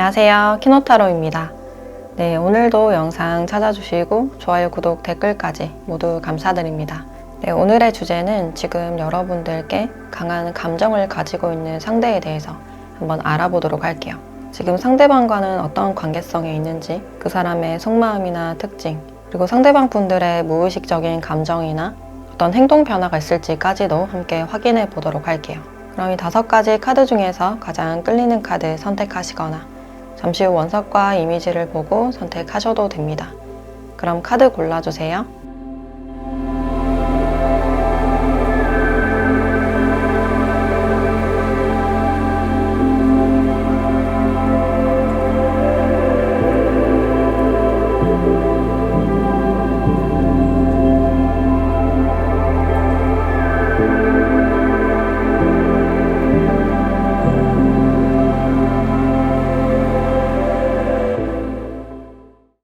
안녕하세요. 키노타로입니다. 네, 오늘도 영상 찾아주시고 좋아요, 구독, 댓글까지 모두 감사드립니다. 네, 오늘의 주제는 지금 여러분들께 강한 감정을 가지고 있는 상대에 대해서 한번 알아보도록 할게요. 지금 상대방과는 어떤 관계성이 있는지, 그 사람의 속마음이나 특징, 그리고 상대방 분들의 무의식적인 감정이나 어떤 행동 변화가 있을지까지도 함께 확인해 보도록 할게요. 그럼 이 5가지 카드 중에서 가장 끌리는 카드 선택하시거나 잠시 후 원석과 이미지를 보고 선택하셔도 됩니다. 그럼 카드 골라주세요.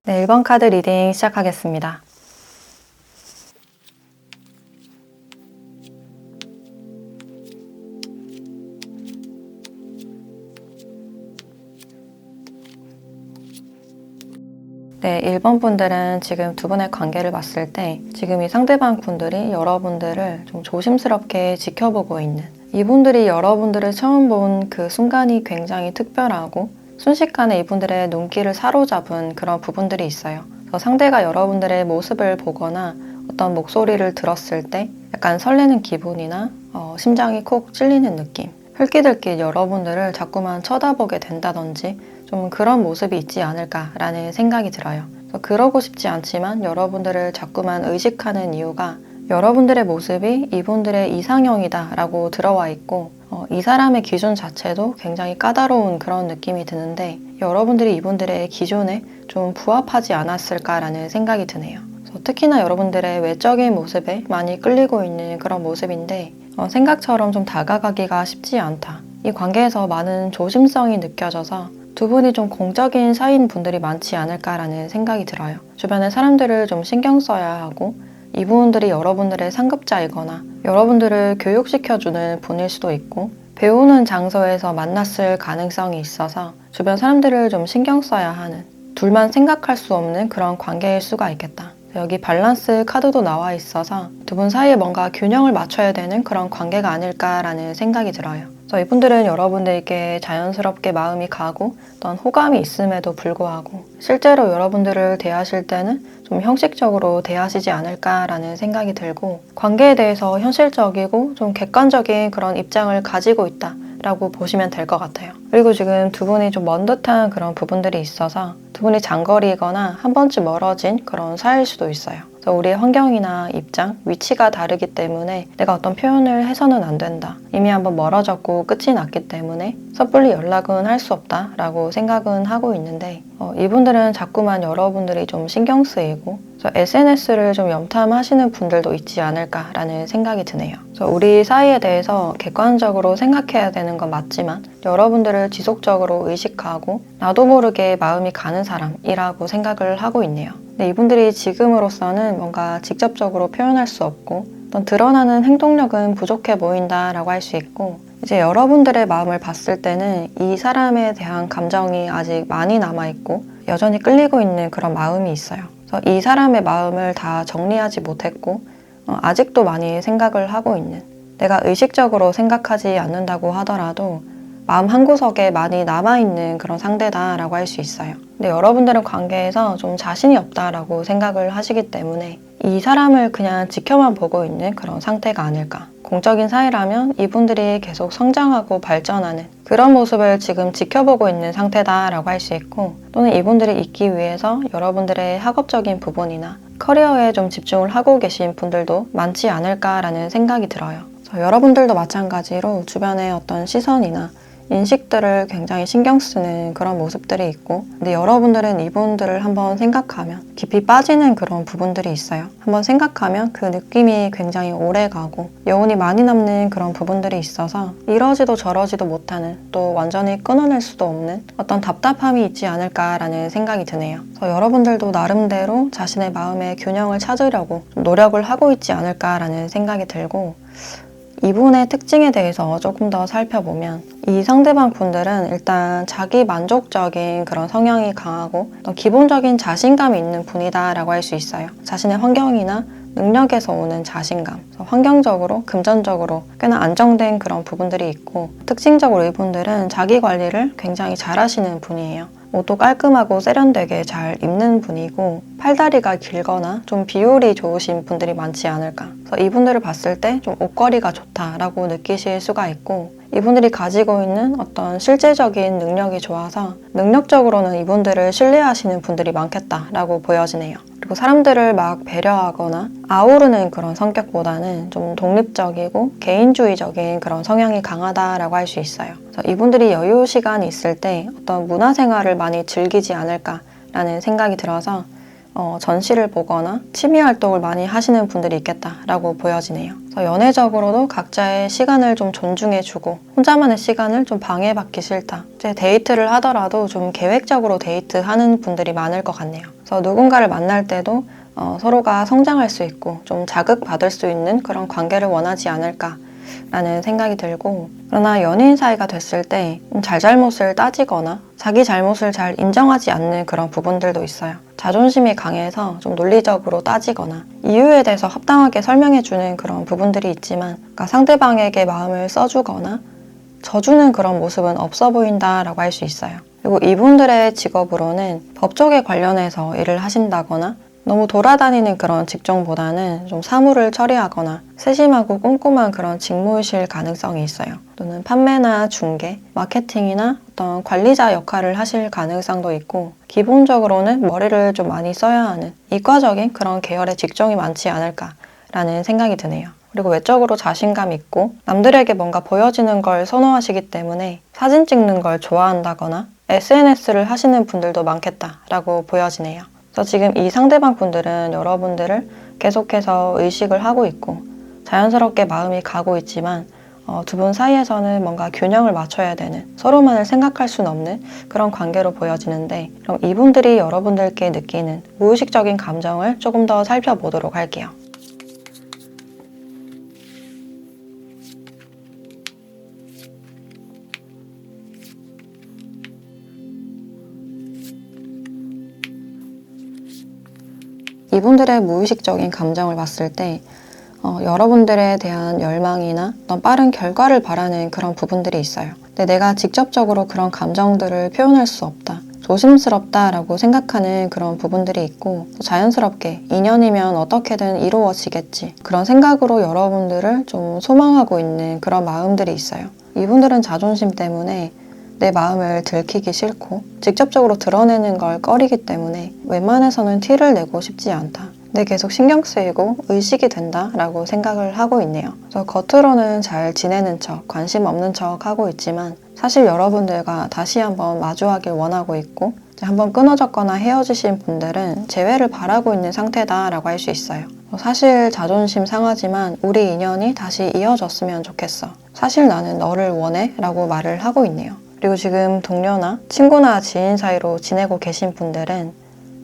네, 1번 카드 리딩 시작하겠습니다. 네, 1번 분들은 지금 두 분의 관계를 봤을 때 지금 이 상대방 분들이 여러분들을 좀 조심스럽게 지켜보고 있는, 이분들이 여러분들을 처음 본 그 순간이 굉장히 특별하고 순식간에 이분들의 눈길을 사로잡은 그런 부분들이 있어요. 그래서 상대가 여러분들의 모습을 보거나 어떤 목소리를 들었을 때 약간 설레는 기분이나 심장이 콕 찔리는 느낌, 흘끼들끼 여러분들을 자꾸만 쳐다보게 된다든지 좀 그런 모습이 있지 않을까라는 생각이 들어요. 그러고 싶지 않지만 여러분들을 자꾸만 의식하는 이유가 여러분들의 모습이 이분들의 이상형이다 라고 들어와 있고 이 사람의 기준 자체도 굉장히 까다로운 그런 느낌이 드는데 여러분들이 이분들의 기준에 좀 부합하지 않았을까라는 생각이 드네요. 특히나 여러분들의 외적인 모습에 많이 끌리고 있는 그런 모습인데 생각처럼 좀 다가가기가 쉽지 않다. 이 관계에서 많은 조심성이 느껴져서 두 분이 좀 공적인 사이인 분들이 많지 않을까라는 생각이 들어요. 주변의 사람들을 좀 신경 써야 하고 이분들이 여러분들의 상급자이거나 여러분들을 교육시켜주는 분일 수도 있고 배우는 장소에서 만났을 가능성이 있어서 주변 사람들을 좀 신경 써야 하는, 둘만 생각할 수 없는 그런 관계일 수가 있겠다. 여기 밸런스 카드도 나와 있어서 두 분 사이에 뭔가 균형을 맞춰야 되는 그런 관계가 아닐까라는 생각이 들어요. 그래서 이분들은 여러분들에게 자연스럽게 마음이 가고 어떤 호감이 있음에도 불구하고 실제로 여러분들을 대하실 때는 좀 형식적으로 대하시지 않을까라는 생각이 들고 관계에 대해서 현실적이고 좀 객관적인 그런 입장을 가지고 있다 라고 보시면 될 것 같아요. 그리고 지금 두 분이 좀 먼 듯한 그런 부분들이 있어서 두 분이 장거리거나 한 번쯤 멀어진 그런 사이일 수도 있어요. 그래서 우리의 환경이나 입장, 위치가 다르기 때문에 내가 어떤 표현을 해서는 안 된다. 이미 한번 멀어졌고 끝이 났기 때문에 섣불리 연락은 할 수 없다 라고 생각은 하고 있는데 이분들은 자꾸만 여러분들이 좀 신경 쓰이고 SNS를 좀 염탐하시는 분들도 있지 않을까라는 생각이 드네요. 그래서 우리 사이에 대해서 객관적으로 생각해야 되는 건 맞지만 여러분들을 지속적으로 의식하고 나도 모르게 마음이 가는 사람이라고 생각을 하고 있네요. 근데 이분들이 지금으로서는 뭔가 직접적으로 표현할 수 없고 어떤 드러나는 행동력은 부족해 보인다라고 할 수 있고 이제 여러분들의 마음을 봤을 때는 이 사람에 대한 감정이 아직 많이 남아있고 여전히 끌리고 있는 그런 마음이 있어요. 그래서 이 사람의 마음을 다 정리하지 못했고 아직도 많이 생각을 하고 있는, 내가 의식적으로 생각하지 않는다고 하더라도 마음 한구석에 많이 남아있는 그런 상대다라고 할 수 있어요. 근데 여러분들은 관계에서 좀 자신이 없다라고 생각을 하시기 때문에 이 사람을 그냥 지켜만 보고 있는 그런 상태가 아닐까. 공적인 사이라면 이분들이 계속 성장하고 발전하는 그런 모습을 지금 지켜보고 있는 상태다라고 할 수 있고 또는 이분들이 있기 위해서 여러분들의 학업적인 부분이나 커리어에 좀 집중을 하고 계신 분들도 많지 않을까라는 생각이 들어요. 그래서 여러분들도 마찬가지로 주변의 어떤 시선이나 인식들을 굉장히 신경 쓰는 그런 모습들이 있고 근데 여러분들은 이분들을 한번 생각하면 깊이 빠지는 그런 부분들이 있어요. 한번 생각하면 그 느낌이 굉장히 오래가고 여운이 많이 남는 그런 부분들이 있어서 이러지도 저러지도 못하는, 또 완전히 끊어낼 수도 없는 어떤 답답함이 있지 않을까라는 생각이 드네요. 그래서 여러분들도 나름대로 자신의 마음의 균형을 찾으려고 좀 노력을 하고 있지 않을까라는 생각이 들고 이분의 특징에 대해서 조금 더 살펴보면 이 상대방 분들은 일단 자기 만족적인 그런 성향이 강하고 또 기본적인 자신감이 있는 분이다라고 할 수 있어요. 자신의 환경이나 능력에서 오는 자신감, 환경적으로, 금전적으로 꽤나 안정된 그런 부분들이 있고 특징적으로 이분들은 자기 관리를 굉장히 잘 하시는 분이에요. 옷도 깔끔하고 세련되게 잘 입는 분이고 팔다리가 길거나 좀 비율이 좋으신 분들이 많지 않을까. 그래서 이분들을 봤을 때 좀 옷걸이가 좋다라고 느끼실 수가 있고 이분들이 가지고 있는 어떤 실제적인 능력이 좋아서 능력적으로는 이분들을 신뢰하시는 분들이 많겠다라고 보여지네요. 그리고 사람들을 막 배려하거나 아우르는 그런 성격보다는 좀 독립적이고 개인주의적인 그런 성향이 강하다라고 할 수 있어요. 그래서 이분들이 여유 시간이 있을 때 어떤 문화생활을 많이 즐기지 않을까라는 생각이 들어서 전시를 보거나 취미 활동을 많이 하시는 분들이 있겠다라고 보여지네요. 그래서 연애적으로도 각자의 시간을 좀 존중해주고 혼자만의 시간을 좀 방해받기 싫다. 이제 데이트를 하더라도 좀 계획적으로 데이트하는 분들이 많을 것 같네요. 그래서 누군가를 만날 때도 서로가 성장할 수 있고 좀 자극받을 수 있는 그런 관계를 원하지 않을까 라는 생각이 들고 그러나 연인 사이가 됐을 때 잘잘못을 따지거나 자기 잘못을 잘 인정하지 않는 그런 부분들도 있어요. 자존심이 강해서 좀 논리적으로 따지거나 이유에 대해서 합당하게 설명해주는 그런 부분들이 있지만 그러니까 상대방에게 마음을 써주거나 져주는 그런 모습은 없어 보인다라고 할 수 있어요. 그리고 이분들의 직업으로는 법 쪽에 관련해서 일을 하신다거나 너무 돌아다니는 그런 직종보다는 좀 사무를 처리하거나 세심하고 꼼꼼한 그런 직무이실 가능성이 있어요. 또는 판매나 중개, 마케팅이나 어떤 관리자 역할을 하실 가능성도 있고 기본적으로는 머리를 좀 많이 써야 하는 이과적인 그런 계열의 직종이 많지 않을까라는 생각이 드네요. 그리고 외적으로 자신감 있고 남들에게 뭔가 보여지는 걸 선호하시기 때문에 사진 찍는 걸 좋아한다거나 SNS를 하시는 분들도 많겠다라고 보여지네요. 그래서 지금 이 상대방 분들은 여러분들을 계속해서 의식을 하고 있고 자연스럽게 마음이 가고 있지만 두 분 사이에서는 뭔가 균형을 맞춰야 되는 서로만을 생각할 수는 없는 그런 관계로 보여지는데 그럼 이분들이 여러분들께 느끼는 무의식적인 감정을 조금 더 살펴보도록 할게요. 이분들의 무의식적인 감정을 봤을 때 여러분들에 대한 열망이나 어떤 빠른 결과를 바라는 그런 부분들이 있어요. 근데 내가 직접적으로 그런 감정들을 표현할 수 없다. 조심스럽다라고 생각하는 그런 부분들이 있고 자연스럽게 인연이면 어떻게든 이루어지겠지. 그런 생각으로 여러분들을 좀 소망하고 있는 그런 마음들이 있어요. 이분들은 자존심 때문에 내 마음을 들키기 싫고 직접적으로 드러내는 걸 꺼리기 때문에 웬만해서는 티를 내고 싶지 않다. 근데 계속 신경 쓰이고 의식이 된다라고 생각을 하고 있네요. 그래서 겉으로는 잘 지내는 척, 관심 없는 척 하고 있지만 사실 여러분들과 다시 한번 마주하길 원하고 있고 한번 끊어졌거나 헤어지신 분들은 재회를 바라고 있는 상태다라고 할 수 있어요. 사실 자존심 상하지만 우리 인연이 다시 이어졌으면 좋겠어. 사실 나는 너를 원해 라고 말을 하고 있네요. 그리고 지금 동료나 친구나 지인 사이로 지내고 계신 분들은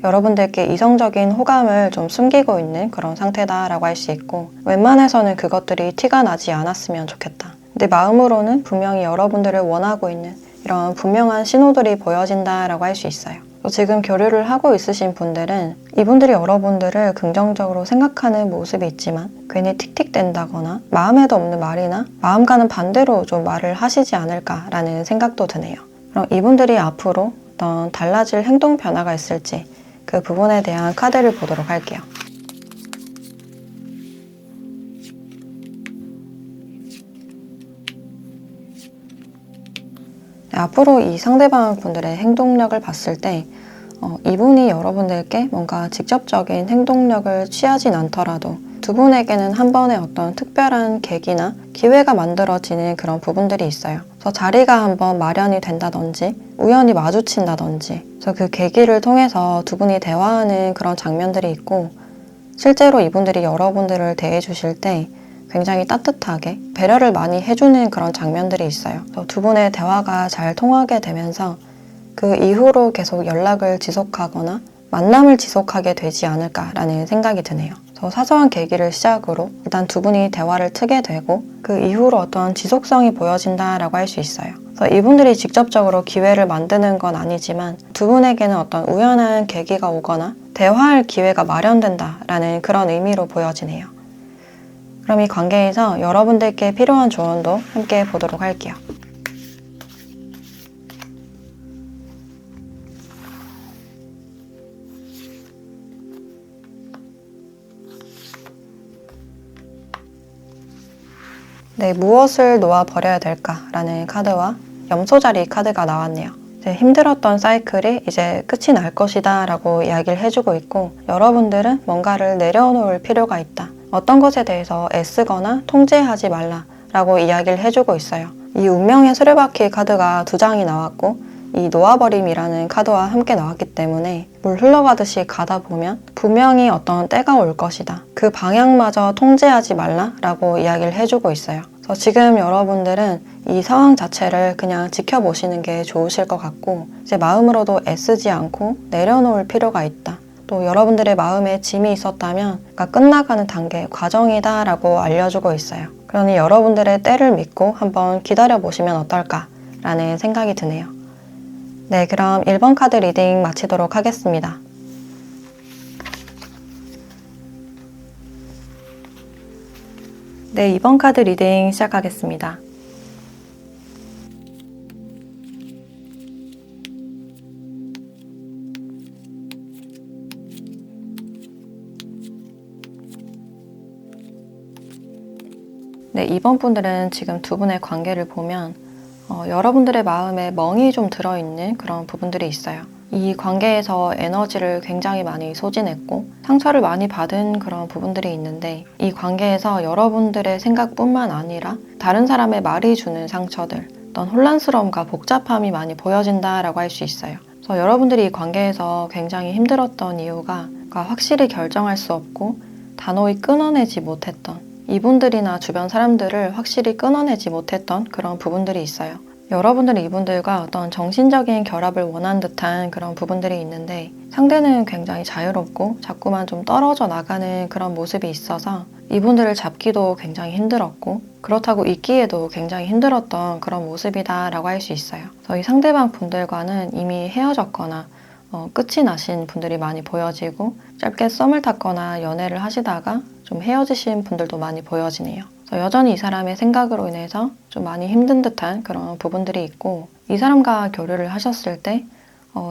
여러분들께 이성적인 호감을 좀 숨기고 있는 그런 상태다라고 할 수 있고 웬만해서는 그것들이 티가 나지 않았으면 좋겠다. 근데 마음으로는 분명히 여러분들을 원하고 있는 이런 분명한 신호들이 보여진다라고 할 수 있어요. 지금 교류를 하고 있으신 분들은 이분들이 여러분들을 긍정적으로 생각하는 모습이 있지만 괜히 틱틱댄다거나 마음에도 없는 말이나 마음과는 반대로 좀 말을 하시지 않을까라는 생각도 드네요. 그럼 이분들이 앞으로 어떤 달라질 행동 변화가 있을지 그 부분에 대한 카드를 보도록 할게요. 앞으로 이 상대방 분들의 행동력을 봤을 때 이분이 여러분들께 뭔가 직접적인 행동력을 취하진 않더라도 두 분에게는 한 번의 어떤 특별한 계기나 기회가 만들어지는 그런 부분들이 있어요. 그래서 자리가 한번 마련이 된다든지 우연히 마주친다든지 그래서 그 계기를 통해서 두 분이 대화하는 그런 장면들이 있고 실제로 이분들이 여러분들을 대해주실 때 굉장히 따뜻하게 배려를 많이 해주는 그런 장면들이 있어요. 두 분의 대화가 잘 통하게 되면서 그 이후로 계속 연락을 지속하거나 만남을 지속하게 되지 않을까라는 생각이 드네요. 그래서 사소한 계기를 시작으로 일단 두 분이 대화를 트게 되고 그 이후로 어떤 지속성이 보여진다라고 할 수 있어요. 그래서 이분들이 직접적으로 기회를 만드는 건 아니지만 두 분에게는 어떤 우연한 계기가 오거나 대화할 기회가 마련된다라는 그런 의미로 보여지네요. 그럼 이 관계에서 여러분들께 필요한 조언도 함께 보도록 할게요. 네, 무엇을 놓아버려야 될까라는 카드와 염소자리 카드가 나왔네요. 이제 힘들었던 사이클이 이제 끝이 날 것이다 라고 이야기를 해주고 있고, 여러분들은 뭔가를 내려놓을 필요가 있다. 어떤 것에 대해서 애쓰거나 통제하지 말라 라고 이야기를 해주고 있어요. 이 운명의 수레바퀴 카드가 2장이 나왔고 이 놓아버림이라는 카드와 함께 나왔기 때문에 물 흘러가듯이 가다 보면 분명히 어떤 때가 올 것이다. 그 방향마저 통제하지 말라라고 이야기를 해주고 있어요. 그래서 지금 여러분들은 이 상황 자체를 그냥 지켜보시는 게 좋으실 것 같고, 이제 마음으로도 애쓰지 않고 내려놓을 필요가 있다. 또 여러분들의 마음에 짐이 있었다면 그러니까 끝나가는 단계, 과정이다라고 알려주고 있어요. 그러니 여러분들의 때를 믿고 한번 기다려보시면 어떨까라는 생각이 드네요. 네, 그럼 1번 카드 리딩 마치도록 하겠습니다. 네, 2번 카드 리딩 시작하겠습니다. 네, 이번 분들은 지금 두 분의 관계를 보면 여러분들의 마음에 멍이 좀 들어있는 그런 부분들이 있어요. 이 관계에서 에너지를 굉장히 많이 소진했고 상처를 많이 받은 그런 부분들이 있는데, 이 관계에서 여러분들의 생각뿐만 아니라 다른 사람의 말이 주는 상처들, 어떤 혼란스러움과 복잡함이 많이 보여진다라고 할 수 있어요. 그래서 여러분들이 이 관계에서 굉장히 힘들었던 이유가 확실히 결정할 수 없고 단호히 끊어내지 못했던, 이분들이나 주변 사람들을 확실히 끊어내지 못했던 그런 부분들이 있어요. 여러분들은 이분들과 어떤 정신적인 결합을 원한 듯한 그런 부분들이 있는데, 상대는 굉장히 자유롭고 자꾸만 좀 떨어져 나가는 그런 모습이 있어서 이분들을 잡기도 굉장히 힘들었고, 그렇다고 있기에도 굉장히 힘들었던 그런 모습이다라고 할 수 있어요. 저희 상대방 분들과는 이미 헤어졌거나 끝이 나신 분들이 많이 보여지고, 짧게 썸을 탔거나 연애를 하시다가 좀 헤어지신 분들도 많이 보여지네요. 여전히 이 사람의 생각으로 인해서 좀 많이 힘든 듯한 그런 부분들이 있고, 이 사람과 교류를 하셨을 때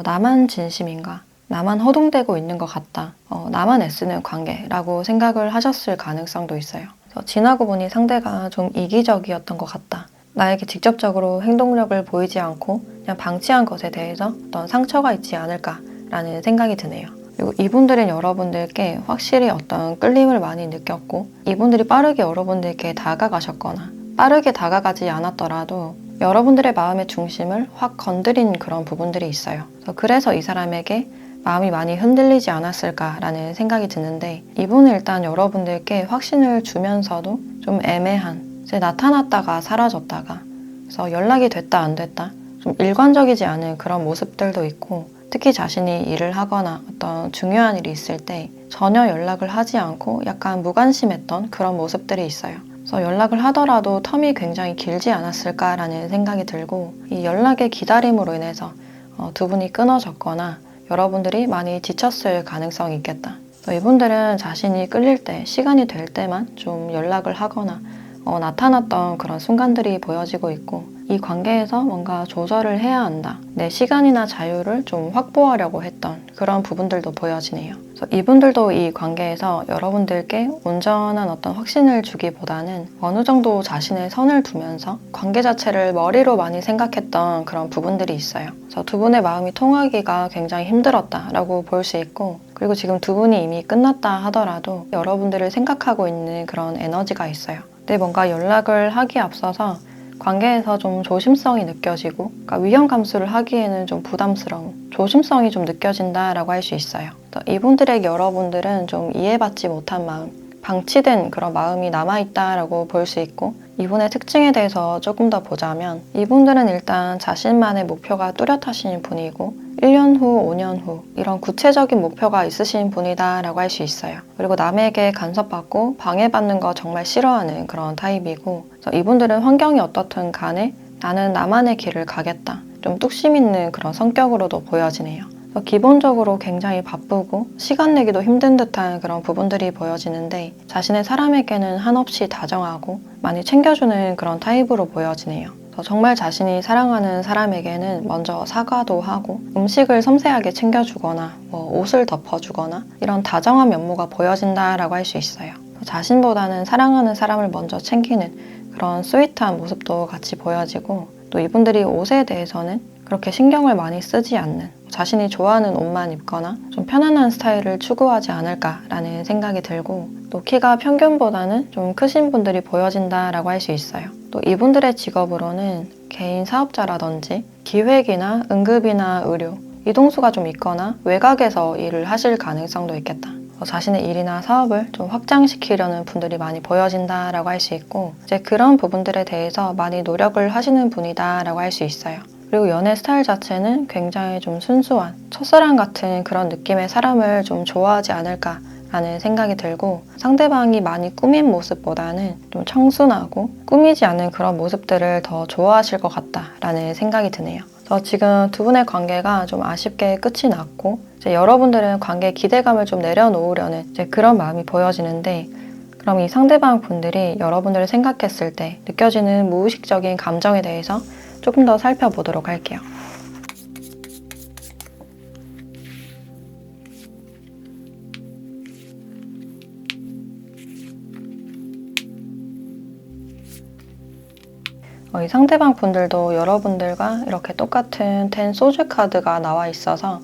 나만 진심인가? 나만 허둥대고 있는 것 같다. 나만 애쓰는 관계라고 생각을 하셨을 가능성도 있어요. 그래서 지나고 보니 상대가 좀 이기적이었던 것 같다. 나에게 직접적으로 행동력을 보이지 않고 그냥 방치한 것에 대해서 어떤 상처가 있지 않을까라는 생각이 드네요. 그리고 이분들은 여러분들께 확실히 어떤 끌림을 많이 느꼈고, 이분들이 빠르게 여러분들께 다가가셨거나 빠르게 다가가지 않았더라도 여러분들의 마음의 중심을 확 건드린 그런 부분들이 있어요. 그래서 이 사람에게 마음이 많이 흔들리지 않았을까라는 생각이 드는데, 이분은 일단 여러분들께 확신을 주면서도 좀 애매한, 이제 나타났다가 사라졌다가, 그래서 연락이 됐다 안 됐다, 좀 일관적이지 않은 그런 모습들도 있고, 특히 자신이 일을 하거나 어떤 중요한 일이 있을 때 전혀 연락을 하지 않고 약간 무관심했던 그런 모습들이 있어요. 그래서 연락을 하더라도 텀이 굉장히 길지 않았을까라는 생각이 들고, 이 연락의 기다림으로 인해서 두 분이 끊어졌거나 여러분들이 많이 지쳤을 가능성이 있겠다. 이분들은 자신이 끌릴 때, 시간이 될 때만 좀 연락을 하거나 나타났던 그런 순간들이 보여지고 있고, 이 관계에서 뭔가 조절을 해야 한다. 내 시간이나 자유를 좀 확보하려고 했던 그런 부분들도 보여지네요. 그래서 이분들도 이 관계에서 여러분들께 온전한 어떤 확신을 주기보다는 어느 정도 자신의 선을 두면서 관계 자체를 머리로 많이 생각했던 그런 부분들이 있어요. 그래서 두 분의 마음이 통하기가 굉장히 힘들었다라고 볼 수 있고, 그리고 지금 두 분이 이미 끝났다 하더라도 여러분들을 생각하고 있는 그런 에너지가 있어요. 근데 뭔가 연락을 하기에 앞서서 관계에서 좀 조심성이 느껴지고, 그러니까 위험 감수를 하기에는 좀 부담스러운 조심성이 좀 느껴진다라고 할 수 있어요. 이분들에게 여러분들은 좀 이해받지 못한 마음, 방치된 그런 마음이 남아있다라고 볼 수 있고, 이분의 특징에 대해서 조금 더 보자면 이분들은 일단 자신만의 목표가 뚜렷하신 분이고 1년 후, 5년 후 이런 구체적인 목표가 있으신 분이다 라고 할 수 있어요. 그리고 남에게 간섭받고 방해받는 거 정말 싫어하는 그런 타입이고 그래서 이분들은 환경이 어떻든 간에 나는 나만의 길을 가겠다. 좀 뚝심 있는 그런 성격으로도 보여지네요. 기본적으로 굉장히 바쁘고 시간 내기도 힘든 듯한 그런 부분들이 보여지는데 자신의 사람에게는 한없이 다정하고 많이 챙겨주는 그런 타입으로 보여지네요. 정말 자신이 사랑하는 사람에게는 먼저 사과도 하고 음식을 섬세하게 챙겨주거나 옷을 덮어주거나 이런 다정한 면모가 보여진다라고 할 수 있어요. 자신보다는 사랑하는 사람을 먼저 챙기는 그런 스윗한 모습도 같이 보여지고 또 이분들이 옷에 대해서는 그렇게 신경을 많이 쓰지 않는 자신이 좋아하는 옷만 입거나 좀 편안한 스타일을 추구하지 않을까라는 생각이 들고 또 키가 평균보다는 좀 크신 분들이 보여진다라고 할 수 있어요. 또 이분들의 직업으로는 개인 사업자라든지 기획이나 응급이나 의료, 이동수가 좀 있거나 외곽에서 일을 하실 가능성도 있겠다. 자신의 일이나 사업을 좀 확장시키려는 분들이 많이 보여진다라고 할 수 있고 이제 그런 부분들에 대해서 많이 노력을 하시는 분이다라고 할 수 있어요. 그리고 연애 스타일 자체는 굉장히 좀 순수한 첫사랑 같은 그런 느낌의 사람을 좀 좋아하지 않을까라는 생각이 들고 상대방이 많이 꾸민 모습보다는 좀 청순하고 꾸미지 않은 그런 모습들을 더 좋아하실 것 같다라는 생각이 드네요. 그래서 지금 두 분의 관계가 좀 아쉽게 끝이 났고 이제 여러분들은 관계에 기대감을 좀 내려놓으려는 이제 그런 마음이 보여지는데 그럼 이 상대방 분들이 여러분들을 생각했을 때 느껴지는 무의식적인 감정에 대해서 조금 더 살펴보도록 할게요. 이 상대방 분들도 여러분들과 이렇게 똑같은 10 소주 카드가 나와 있어서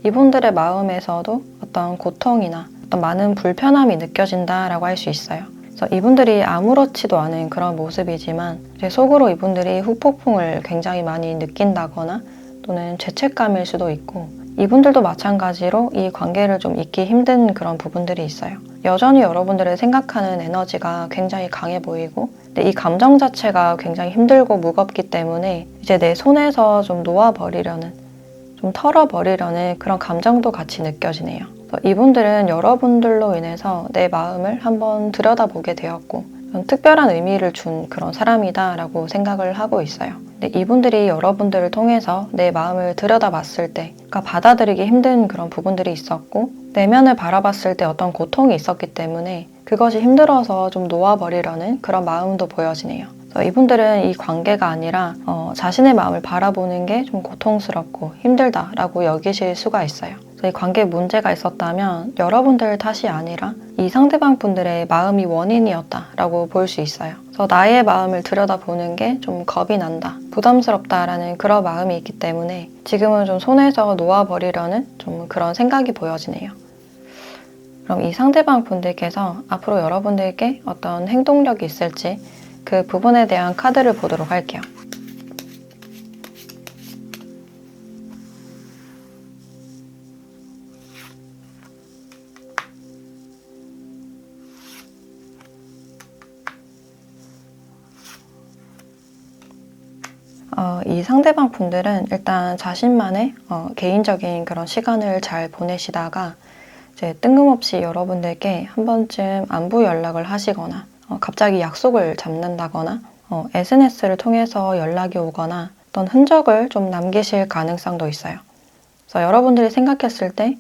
이분들의 마음에서도 어떤 고통이나 어떤 많은 불편함이 느껴진다라고 할 수 있어요. 그래서 이분들이 아무렇지도 않은 그런 모습이지만 이제 속으로 이분들이 후폭풍을 굉장히 많이 느낀다거나 또는 죄책감일 수도 있고 이분들도 마찬가지로 이 관계를 좀 잊기 힘든 그런 부분들이 있어요. 여전히 여러분들을 생각하는 에너지가 굉장히 강해 보이고 근데 이 감정 자체가 굉장히 힘들고 무겁기 때문에 이제 내 손에서 좀 놓아버리려는 좀 털어버리려는 그런 감정도 같이 느껴지네요. 이분들은 여러분들로 인해서 내 마음을 한번 들여다보게 되었고 특별한 의미를 준 그런 사람이다라고 생각을 하고 있어요. 근데 이분들이 여러분들을 통해서 내 마음을 들여다봤을 때 그러니까 받아들이기 힘든 그런 부분들이 있었고 내면을 바라봤을 때 어떤 고통이 있었기 때문에 그것이 힘들어서 좀 놓아버리려는 그런 마음도 보여지네요. 이분들은 이 관계가 아니라 자신의 마음을 바라보는 게 좀 고통스럽고 힘들다라고 여기실 수가 있어요. 이 관계에 문제가 있었다면 여러분들 탓이 아니라 이 상대방 분들의 마음이 원인이었다라고 볼 수 있어요. 그래서 나의 마음을 들여다보는 게 좀 겁이 난다, 부담스럽다라는 그런 마음이 있기 때문에 지금은 좀 손에서 놓아버리려는 좀 그런 생각이 보여지네요. 그럼 이 상대방 분들께서 앞으로 여러분들께 어떤 행동력이 있을지 그 부분에 대한 카드를 보도록 할게요. 이 상대방 분들은 일단 자신만의 개인적인 그런 시간을 잘 보내시다가 이제 뜬금없이 여러분들께 한 번쯤 안부 연락을 하시거나 갑자기 약속을 잡는다거나 SNS를 통해서 연락이 오거나 어떤 흔적을 좀 남기실 가능성도 있어요. 그래서 여러분들이 생각했을 때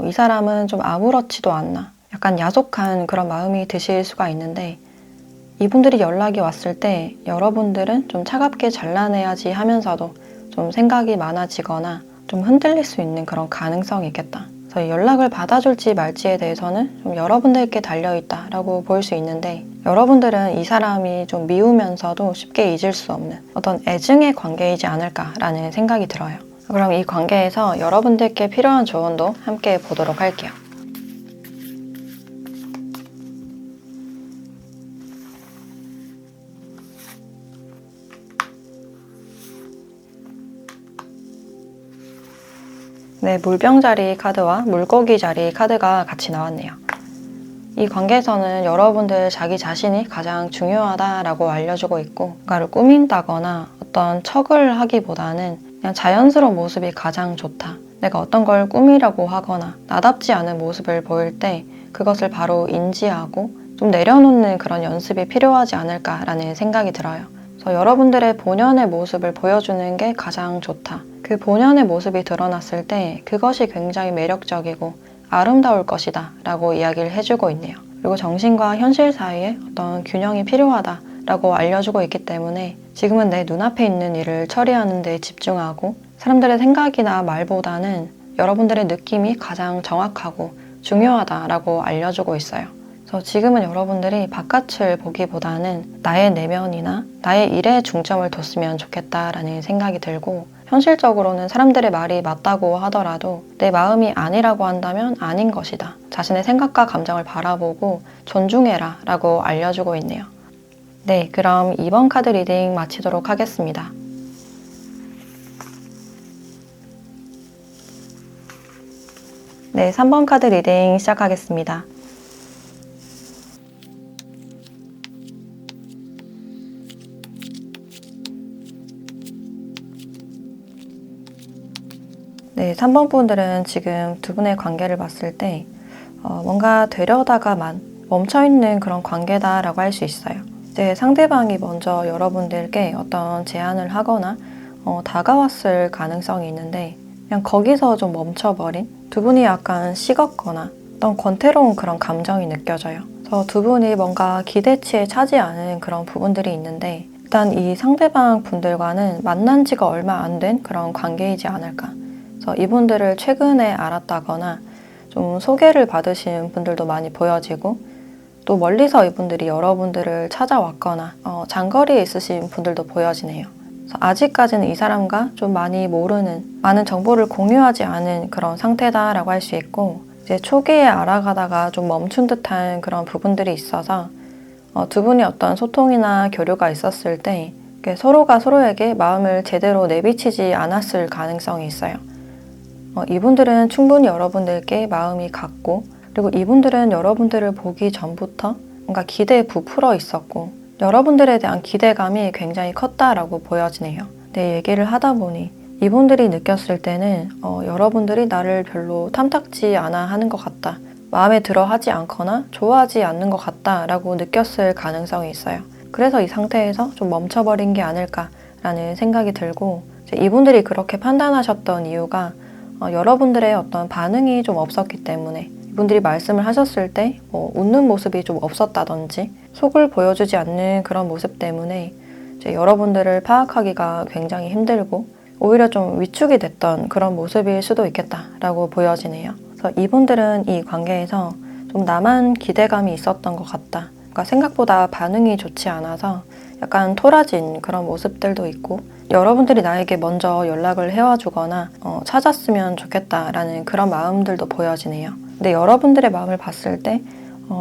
이 사람은 좀 아무렇지도 않나 약간 야속한 그런 마음이 드실 수가 있는데 이분들이 연락이 왔을 때 여러분들은 좀 차갑게 잘라내야지 하면서도 좀 생각이 많아지거나 좀 흔들릴 수 있는 그런 가능성이 있겠다. 그래서 연락을 받아줄지 말지에 대해서는 좀 여러분들께 달려있다라고 볼 수 있는데 여러분들은 이 사람이 좀 미우면서도 쉽게 잊을 수 없는 어떤 애증의 관계이지 않을까라는 생각이 들어요. 그럼 이 관계에서 여러분들께 필요한 조언도 함께 보도록 할게요. 네, 물병 자리 카드와 물고기 자리 카드가 같이 나왔네요. 이 관계에서는 여러분들 자기 자신이 가장 중요하다라고 알려주고 있고 뭔가를 꾸민다거나 어떤 척을 하기보다는 그냥 자연스러운 모습이 가장 좋다. 내가 어떤 걸 꾸미려고 하거나 나답지 않은 모습을 보일 때 그것을 바로 인지하고 좀 내려놓는 그런 연습이 필요하지 않을까라는 생각이 들어요. 그래서 여러분들의 본연의 모습을 보여주는 게 가장 좋다. 그 본연의 모습이 드러났을 때 그것이 굉장히 매력적이고 아름다울 것이다 라고 이야기를 해주고 있네요. 그리고 정신과 현실 사이에 어떤 균형이 필요하다 라고 알려주고 있기 때문에 지금은 내 눈앞에 있는 일을 처리하는 데 집중하고 사람들의 생각이나 말보다는 여러분들의 느낌이 가장 정확하고 중요하다라고 알려주고 있어요. 그래서 지금은 여러분들이 바깥을 보기보다는 나의 내면이나 나의 일에 중점을 뒀으면 좋겠다라는 생각이 들고 현실적으로는 사람들의 말이 맞다고 하더라도 내 마음이 아니라고 한다면 아닌 것이다. 자신의 생각과 감정을 바라보고 존중해라 라고 알려주고 있네요. 네, 그럼 2번 카드 리딩 마치도록 하겠습니다. 네, 3번 카드 리딩 시작하겠습니다. 네, 3번 분들은 지금 두 분의 관계를 봤을 때 뭔가 되려다가만 멈춰있는 그런 관계다라고 할 수 있어요. 이제 상대방이 먼저 여러분들께 어떤 제안을 하거나 다가왔을 가능성이 있는데 그냥 거기서 좀 멈춰버린 두 분이 약간 식었거나 어떤 권태로운 그런 감정이 느껴져요. 그래서 두 분이 뭔가 기대치에 차지 않은 그런 부분들이 있는데 일단 이 상대방 분들과는 만난 지가 얼마 안 된 그런 관계이지 않을까. 그래서 이분들을 최근에 알았다거나 좀 소개를 받으신 분들도 많이 보여지고 또 멀리서 이분들이 여러분들을 찾아왔거나 장거리에 있으신 분들도 보여지네요. 그래서 아직까지는 이 사람과 좀 많이 모르는 많은 정보를 공유하지 않은 그런 상태다라고 할 수 있고 이제 초기에 알아가다가 좀 멈춘 듯한 그런 부분들이 있어서 두 분이 어떤 소통이나 교류가 있었을 때 서로가 서로에게 마음을 제대로 내비치지 않았을 가능성이 있어요. 이분들은 충분히 여러분들께 마음이 갔고 그리고 이분들은 여러분들을 보기 전부터 뭔가 기대에 부풀어 있었고 여러분들에 대한 기대감이 굉장히 컸다라고 보여지네요. 네, 얘기를 하다 보니 이분들이 느꼈을 때는 여러분들이 나를 별로 탐탁지 않아 하는 것 같다. 마음에 들어 하지 않거나 좋아하지 않는 것 같다라고 느꼈을 가능성이 있어요. 그래서 이 상태에서 좀 멈춰버린 게 아닐까라는 생각이 들고 이분들이 그렇게 판단하셨던 이유가 여러분들의 어떤 반응이 좀 없었기 때문에 이분들이 말씀을 하셨을 때 웃는 모습이 좀 없었다든지 속을 보여주지 않는 그런 모습 때문에 이제 여러분들을 파악하기가 굉장히 힘들고 오히려 좀 위축이 됐던 그런 모습일 수도 있겠다라고 보여지네요. 그래서 이분들은 이 관계에서 좀 나만 기대감이 있었던 것 같다. 그러니까 생각보다 반응이 좋지 않아서 약간 토라진 그런 모습들도 있고 여러분들이 나에게 먼저 연락을 해와주거나 찾았으면 좋겠다라는 그런 마음들도 보여지네요. 근데 여러분들의 마음을 봤을 때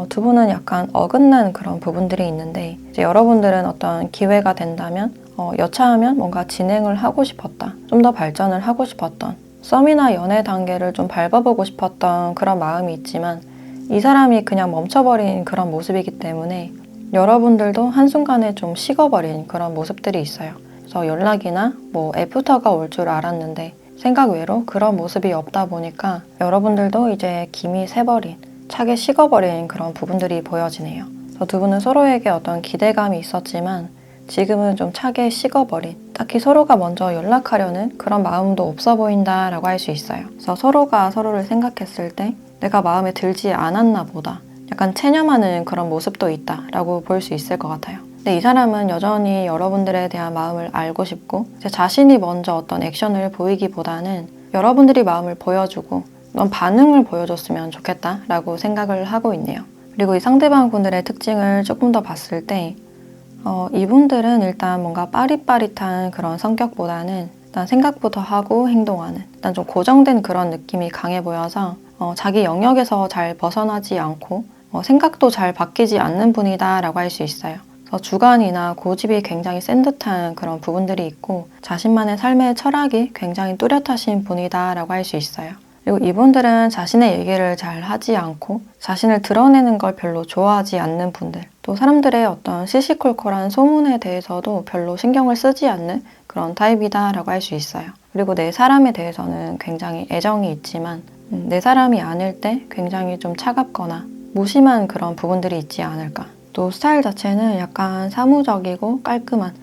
두 분은 약간 어긋난 그런 부분들이 있는데 이제 여러분들은 어떤 기회가 된다면 여차하면 뭔가 진행을 하고 싶었다. 좀 더 발전을 하고 싶었던 썸이나 연애 단계를 좀 밟아보고 싶었던 그런 마음이 있지만 이 사람이 그냥 멈춰버린 그런 모습이기 때문에 여러분들도 한순간에 좀 식어버린 그런 모습들이 있어요. 그래서 연락이나 애프터가 올 줄 알았는데 생각 외로 그런 모습이 없다 보니까 여러분들도 이제 김이 새버린, 차게 식어버린 그런 부분들이 보여지네요. 그래서 두 분은 서로에게 어떤 기대감이 있었지만 지금은 좀 차게 식어버린, 딱히 서로가 먼저 연락하려는 그런 마음도 없어 보인다라고 할 수 있어요. 그래서 서로가 서로를 생각했을 때 내가 마음에 들지 않았나 보다. 약간 체념하는 그런 모습도 있다라고 볼 수 있을 것 같아요. 근데 이 사람은 여전히 여러분들에 대한 마음을 알고 싶고 자신이 먼저 어떤 액션을 보이기보다는 여러분들이 마음을 보여주고 넌 반응을 보여줬으면 좋겠다라고 생각을 하고 있네요. 그리고 이 상대방 분들의 특징을 조금 더 봤을 때 이분들은 일단 뭔가 빠릿빠릿한 그런 성격보다는 일단 생각부터 하고 행동하는 일단 좀 고정된 그런 느낌이 강해 보여서 자기 영역에서 잘 벗어나지 않고 생각도 잘 바뀌지 않는 분이다 라고 할 수 있어요. 그래서 주관이나 고집이 굉장히 센 듯한 그런 부분들이 있고 자신만의 삶의 철학이 굉장히 뚜렷하신 분이다 라고 할 수 있어요. 그리고 이분들은 자신의 얘기를 잘 하지 않고 자신을 드러내는 걸 별로 좋아하지 않는 분들, 또 사람들의 어떤 시시콜콜한 소문에 대해서도 별로 신경을 쓰지 않는 그런 타입이다라고 할 수 있어요. 그리고 내 사람에 대해서는 굉장히 애정이 있지만 내 사람이 아닐 때 굉장히 좀 차갑거나 무심한 그런 부분들이 있지 않을까. 또 스타일 자체는 약간 사무적이고 깔끔한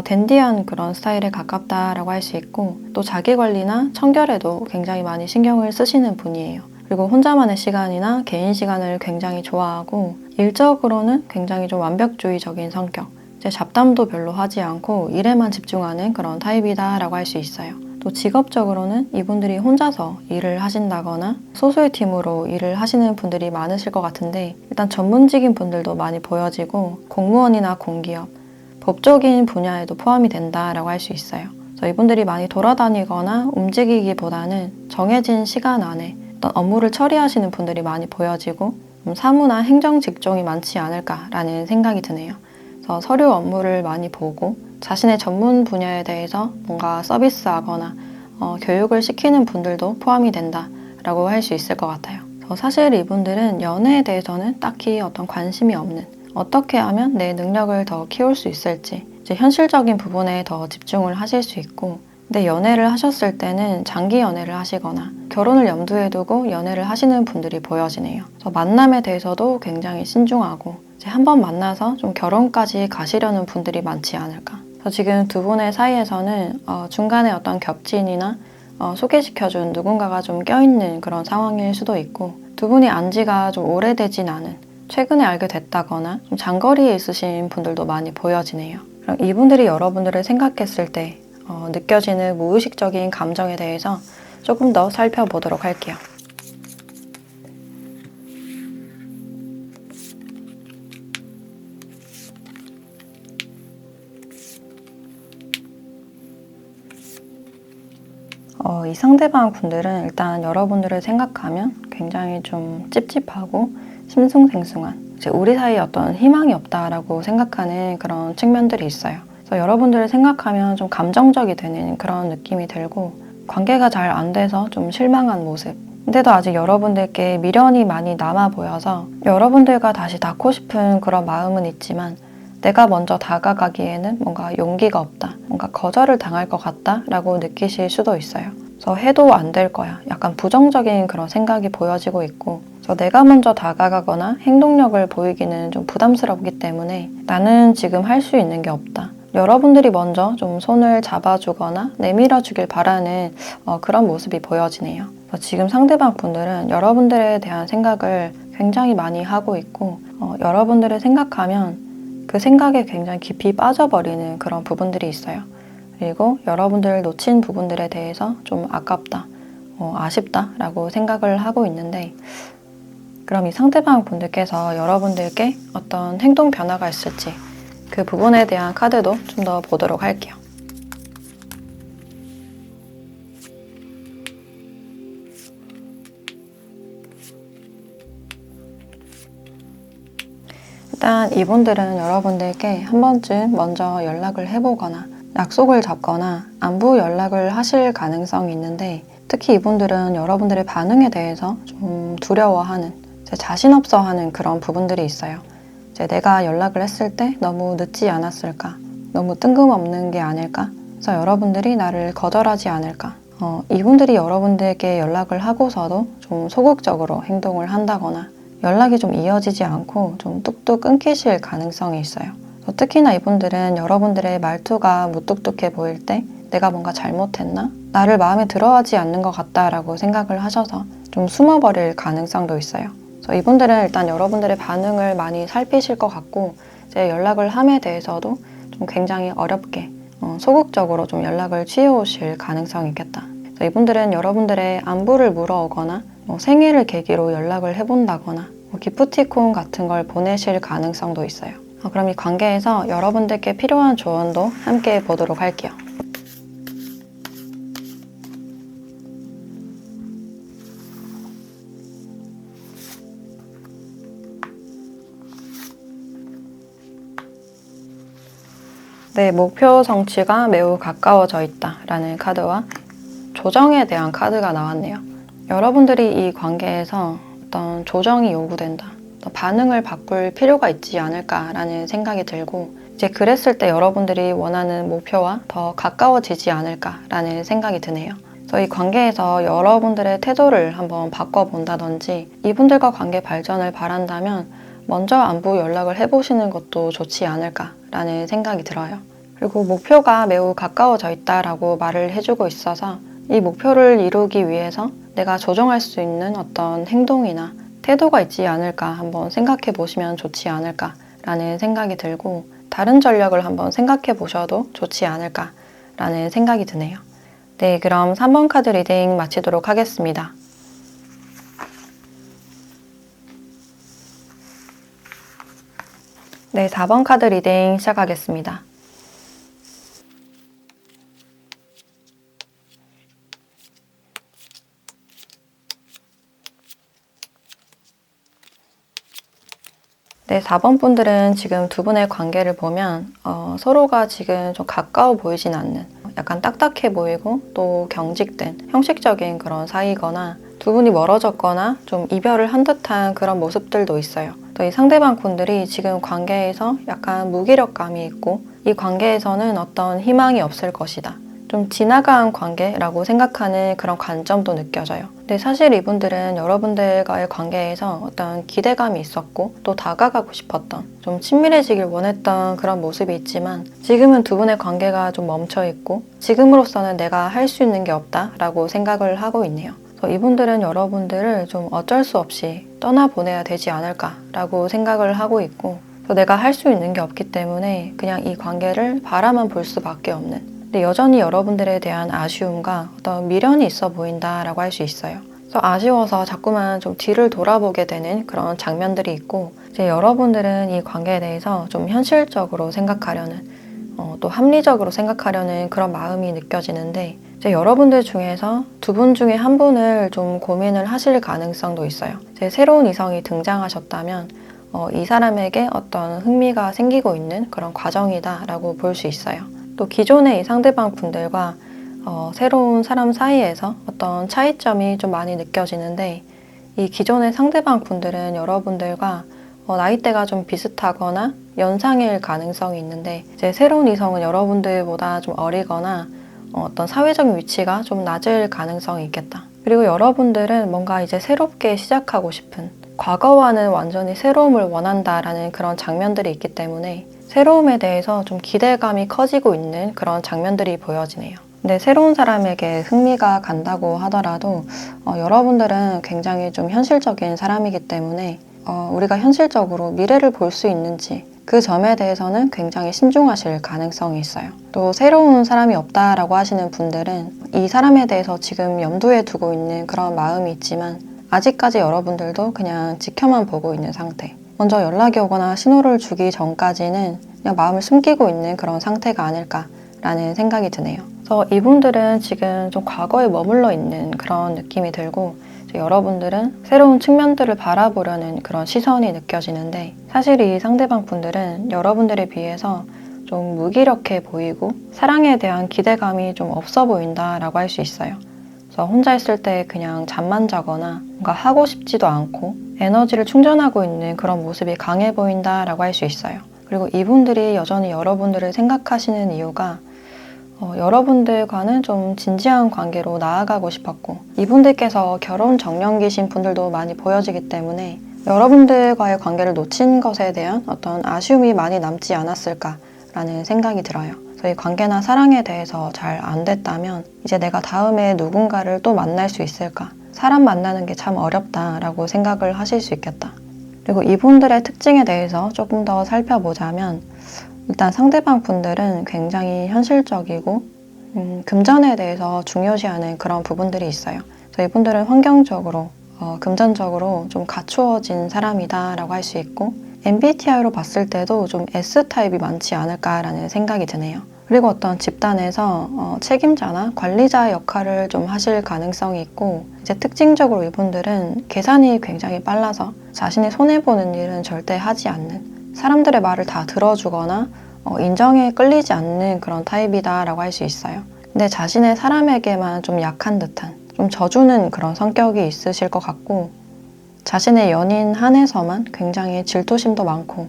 댄디한 그런 스타일에 가깝다라고 할 수 있고, 또 자기관리나 청결에도 굉장히 많이 신경을 쓰시는 분이에요. 그리고 혼자만의 시간이나 개인 시간을 굉장히 좋아하고, 일적으로는 굉장히 좀 완벽주의적인 성격, 이제 잡담도 별로 하지 않고 일에만 집중하는 그런 타입이다라고 할 수 있어요. 또 직업적으로는 이분들이 혼자서 일을 하신다거나 소수의 팀으로 일을 하시는 분들이 많으실 것 같은데, 일단 전문직인 분들도 많이 보여지고 공무원이나 공기업, 법적인 분야에도 포함이 된다라고 할 수 있어요. 그래서 이분들이 많이 돌아다니거나 움직이기보다는 정해진 시간 안에 어떤 업무를 처리하시는 분들이 많이 보여지고 사무나 행정 직종이 많지 않을까라는 생각이 드네요. 그래서 서류 업무를 많이 보고 자신의 전문 분야에 대해서 뭔가 서비스하거나 교육을 시키는 분들도 포함이 된다라고 할 수 있을 것 같아요. 그래서 사실 이분들은 연애에 대해서는 딱히 어떤 관심이 없는, 어떻게 하면 내 능력을 더 키울 수 있을지 이제 현실적인 부분에 더 집중을 하실 수 있고, 근데 연애를 하셨을 때는 장기 연애를 하시거나 결혼을 염두에 두고 연애를 하시는 분들이 보여지네요. 그래서 만남에 대해서도 굉장히 신중하고 이제 한번 만나서 좀 결혼까지 가시려는 분들이 많지 않을까. 그래서 지금 두 분의 사이에서는 중간에 어떤 겹친이나 소개시켜준 누군가가 좀 껴있는 그런 상황일 수도 있고, 두 분이 안 지가 좀 오래되진 않은, 최근에 알게 됐다거나 좀 장거리에 있으신 분들도 많이 보여지네요. 그럼 이분들이 여러분들을 생각했을 때 느껴지는 무의식적인 감정에 대해서 조금 더 살펴보도록 할게요. 이 상대방 분들은 일단 여러분들을 생각하면 굉장히 좀 찝찝하고 심승생숭한, 이제 우리 사이에 어떤 희망이 없다라고 생각하는 그런 측면들이 있어요. 그래서 여러분들을 생각하면 좀 감정적이 되는 그런 느낌이 들고, 관계가 잘 안 돼서 좀 실망한 모습. 근데도 아직 여러분들께 미련이 많이 남아 보여서 여러분들과 다시 닿고 싶은 그런 마음은 있지만 내가 먼저 다가가기에는 뭔가 용기가 없다, 뭔가 거절을 당할 것 같다라고 느끼실 수도 있어요. 그래서 해도 안 될 거야, 약간 부정적인 그런 생각이 보여지고 있고, 그래서 내가 먼저 다가가거나 행동력을 보이기는 좀 부담스럽기 때문에 나는 지금 할 수 있는 게 없다, 여러분들이 먼저 좀 손을 잡아주거나 내밀어 주길 바라는 그런 모습이 보여지네요. 지금 상대방 분들은 여러분들에 대한 생각을 굉장히 많이 하고 있고, 여러분들을 생각하면 그 생각에 굉장히 깊이 빠져버리는 그런 부분들이 있어요. 그리고 여러분들 놓친 부분들에 대해서 좀 아깝다, 아쉽다 라고 생각을 하고 있는데, 그럼 이 상대방 분들께서 여러분들께 어떤 행동 변화가 있을지 그 부분에 대한 카드도 좀 더 보도록 할게요. 일단 이분들은 여러분들께 한 번쯤 먼저 연락을 해보거나 약속을 잡거나 안부 연락을 하실 가능성이 있는데, 특히 이분들은 여러분들의 반응에 대해서 좀 두려워하는, 자신 없어 하는 그런 부분들이 있어요. 이제 내가 연락을 했을 때 너무 늦지 않았을까? 너무 뜬금없는 게 아닐까? 그래서 여러분들이 나를 거절하지 않을까? 이분들이 여러분들에게 연락을 하고서도 좀 소극적으로 행동을 한다거나 연락이 좀 이어지지 않고 좀 뚝뚝 끊기실 가능성이 있어요. 특히나 이분들은 여러분들의 말투가 무뚝뚝해 보일 때 내가 뭔가 잘못했나? 나를 마음에 들어하지 않는 것 같다라고 생각을 하셔서 좀 숨어버릴 가능성도 있어요. 그래서 이분들은 일단 여러분들의 반응을 많이 살피실 것 같고, 이제 연락을 함에 대해서도 좀 굉장히 어렵게 소극적으로 좀 연락을 취해오실 가능성이 있겠다. 그래서 이분들은 여러분들의 안부를 물어오거나 생일을 계기로 연락을 해본다거나 기프티콘 같은 걸 보내실 가능성도 있어요. 그럼 이 관계에서 여러분들께 필요한 조언도 함께 보도록 할게요. 내 목표 성취가 매우 가까워져 있다 라는 카드와 조정에 대한 카드가 나왔네요. 여러분들이 이 관계에서 어떤 조정이 요구된다, 어떤 반응을 바꿀 필요가 있지 않을까라는 생각이 들고, 이제 그랬을 때 여러분들이 원하는 목표와 더 가까워지지 않을까라는 생각이 드네요. 그래서 이 관계에서 여러분들의 태도를 한번 바꿔본다든지, 이분들과 관계 발전을 바란다면 먼저 안부 연락을 해보시는 것도 좋지 않을까라는 생각이 들어요. 그리고 목표가 매우 가까워져 있다라고 말을 해주고 있어서 이 목표를 이루기 위해서 내가 조정할 수 있는 어떤 행동이나 태도가 있지 않을까 한번 생각해 보시면 좋지 않을까라는 생각이 들고, 다른 전략을 한번 생각해 보셔도 좋지 않을까라는 생각이 드네요. 네, 그럼 3번 카드 리딩 마치도록 하겠습니다. 네, 4번 카드 리딩 시작하겠습니다. 네, 4번 분들은 지금 두 분의 관계를 보면 서로가 지금 좀 가까워 보이진 않는, 약간 딱딱해 보이고 또 경직된 형식적인 그런 사이거나 두 분이 멀어졌거나 좀 이별을 한 듯한 그런 모습들도 있어요. 또 이 상대방 분들이 지금 관계에서 약간 무기력감이 있고, 이 관계에서는 어떤 희망이 없을 것이다, 좀 지나간 관계라고 생각하는 그런 관점도 느껴져요. 근데 사실 이분들은 여러분들과의 관계에서 어떤 기대감이 있었고 또 다가가고 싶었던, 좀 친밀해지길 원했던 그런 모습이 있지만, 지금은 두 분의 관계가 좀 멈춰 있고 지금으로서는 내가 할 수 있는 게 없다라고 생각을 하고 있네요. 그래서 이분들은 여러분들을 좀 어쩔 수 없이 떠나보내야 되지 않을까라고 생각을 하고 있고, 또 내가 할 수 있는 게 없기 때문에 그냥 이 관계를 바라만 볼 수밖에 없는, 근데 여전히 여러분들에 대한 아쉬움과 어떤 미련이 있어 보인다라고 할 수 있어요. 그래서 아쉬워서 자꾸만 좀 뒤를 돌아보게 되는 그런 장면들이 있고, 이제 여러분들은 이 관계에 대해서 좀 현실적으로 생각하려는, 또 합리적으로 생각하려는 그런 마음이 느껴지는데, 이제 여러분들 중에서 두 분 중에 한 분을 좀 고민을 하실 가능성도 있어요. 이제 새로운 이성이 등장하셨다면 이 사람에게 어떤 흥미가 생기고 있는 그런 과정이다라고 볼 수 있어요. 또 기존의 이 상대방 분들과 새로운 사람 사이에서 어떤 차이점이 좀 많이 느껴지는데, 이 기존의 상대방 분들은 여러분들과 나이대가 좀 비슷하거나 연상일 가능성이 있는데, 이제 새로운 이성은 여러분들보다 좀 어리거나 어떤 사회적 위치가 좀 낮을 가능성이 있겠다. 그리고 여러분들은 뭔가 이제 새롭게 시작하고 싶은, 과거와는 완전히 새로움을 원한다라는 그런 장면들이 있기 때문에 새로움에 대해서 좀 기대감이 커지고 있는 그런 장면들이 보여지네요. 근데 새로운 사람에게 흥미가 간다고 하더라도 여러분들은 굉장히 좀 현실적인 사람이기 때문에 우리가 현실적으로 미래를 볼 수 있는지 그 점에 대해서는 굉장히 신중하실 가능성이 있어요. 또 새로운 사람이 없다라고 하시는 분들은 이 사람에 대해서 지금 염두에 두고 있는 그런 마음이 있지만, 아직까지 여러분들도 그냥 지켜만 보고 있는 상태, 먼저 연락이 오거나 신호를 주기 전까지는 그냥 마음을 숨기고 있는 그런 상태가 아닐까라는 생각이 드네요. 그래서 이분들은 지금 좀 과거에 머물러 있는 그런 느낌이 들고, 여러분들은 새로운 측면들을 바라보려는 그런 시선이 느껴지는데, 사실 이 상대방 분들은 여러분들에 비해서 좀 무기력해 보이고 사랑에 대한 기대감이 좀 없어 보인다라고 할 수 있어요. 그래서 혼자 있을 때 그냥 잠만 자거나 뭔가 하고 싶지도 않고 에너지를 충전하고 있는 그런 모습이 강해 보인다라고 할 수 있어요. 그리고 이분들이 여전히 여러분들을 생각하시는 이유가 여러분들과는 좀 진지한 관계로 나아가고 싶었고, 이분들께서 결혼 정년기신 분들도 많이 보여지기 때문에 여러분들과의 관계를 놓친 것에 대한 어떤 아쉬움이 많이 남지 않았을까라는 생각이 들어요. 그래서 이 관계나 사랑에 대해서 잘 안 됐다면 이제 내가 다음에 누군가를 또 만날 수 있을까? 사람 만나는 게 참 어렵다라고 생각을 하실 수 있겠다. 그리고 이분들의 특징에 대해서 조금 더 살펴보자면, 일단 상대방 분들은 굉장히 현실적이고 금전에 대해서 중요시하는 그런 부분들이 있어요. 그래서 이분들은 환경적으로, 금전적으로 좀 갖추어진 사람이다라고 할 수 있고, MBTI로 봤을 때도 좀 S타입이 많지 않을까라는 생각이 드네요. 그리고 어떤 집단에서 책임자나 관리자의 역할을 좀 하실 가능성이 있고, 이제 특징적으로 이분들은 계산이 굉장히 빨라서 자신이 손해보는 일은 절대 하지 않는, 사람들의 말을 다 들어주거나 인정에 끌리지 않는 그런 타입이다라고 할 수 있어요. 근데 자신의 사람에게만 좀 약한 듯한, 좀 져주는 그런 성격이 있으실 것 같고, 자신의 연인 한해서만 굉장히 질투심도 많고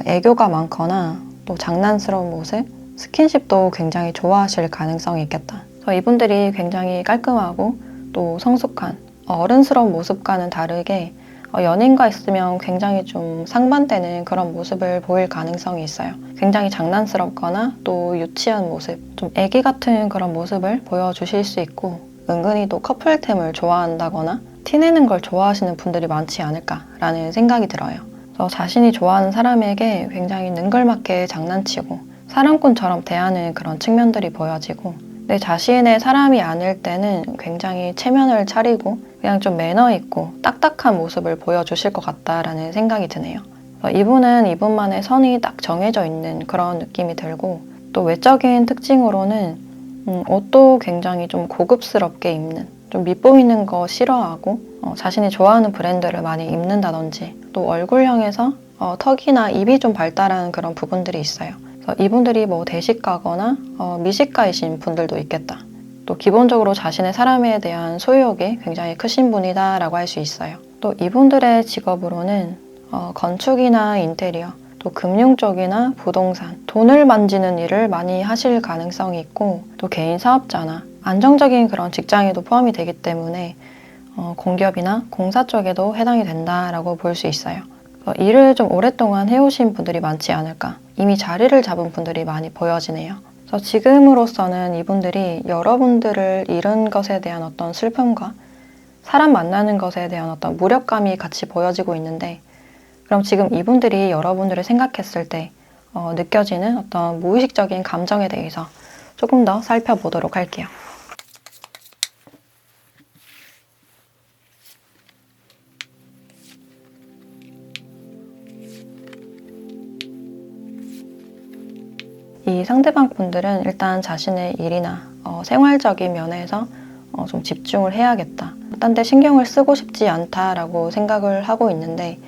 애교가 많거나 또 장난스러운 모습, 스킨십도 굉장히 좋아하실 가능성이 있겠다. 그래서 이분들이 굉장히 깔끔하고 또 성숙한 어른스러운 모습과는 다르게 연인과 있으면 굉장히 좀 상반되는 그런 모습을 보일 가능성이 있어요. 굉장히 장난스럽거나 또 유치한 모습, 좀 애기 같은 그런 모습을 보여주실 수 있고, 은근히 또 커플템을 좋아한다거나 티내는 걸 좋아하시는 분들이 많지 않을까라는 생각이 들어요. 그래서 자신이 좋아하는 사람에게 굉장히 능글맞게 장난치고 사랑꾼처럼 대하는 그런 측면들이 보여지고, 내 자신의 사람이 아닐 때는 굉장히 체면을 차리고 그냥 좀 매너 있고 딱딱한 모습을 보여주실 것 같다라는 생각이 드네요. 이분은 이분만의 선이 딱 정해져 있는 그런 느낌이 들고, 또 외적인 특징으로는 옷도 굉장히 좀 고급스럽게 입는, 좀 밉보이는 거 싫어하고 자신이 좋아하는 브랜드를 많이 입는다든지, 또 얼굴형에서 턱이나 입이 좀 발달한 그런 부분들이 있어요. 그래서 이분들이 뭐 대식가거나 미식가이신 분들도 있겠다. 또 기본적으로 자신의 사람에 대한 소유욕이 굉장히 크신 분이다라고 할 수 있어요. 또 이분들의 직업으로는 건축이나 인테리어, 또 금융 쪽이나 부동산, 돈을 만지는 일을 많이 하실 가능성이 있고, 또 개인 사업자나 안정적인 그런 직장에도 포함이 되기 때문에 공기업이나 공사 쪽에도 해당이 된다라고 볼 수 있어요. 일을 좀 오랫동안 해오신 분들이 많지 않을까, 이미 자리를 잡은 분들이 많이 보여지네요. 그래서 지금으로서는 이분들이 여러분들을 잃은 것에 대한 어떤 슬픔과 사람 만나는 것에 대한 어떤 무력감이 같이 보여지고 있는데, 그럼 지금 이분들이 여러분들을 생각했을 때 느껴지는 어떤 무의식적인 감정에 대해서 조금 더 살펴보도록 할게요. 이 상대방 분들은 일단 자신의 일이나 생활적인 면에서 좀 집중을 해야겠다, 딴 데 신경을 쓰고 싶지 않다라고 생각을 하고 있는데,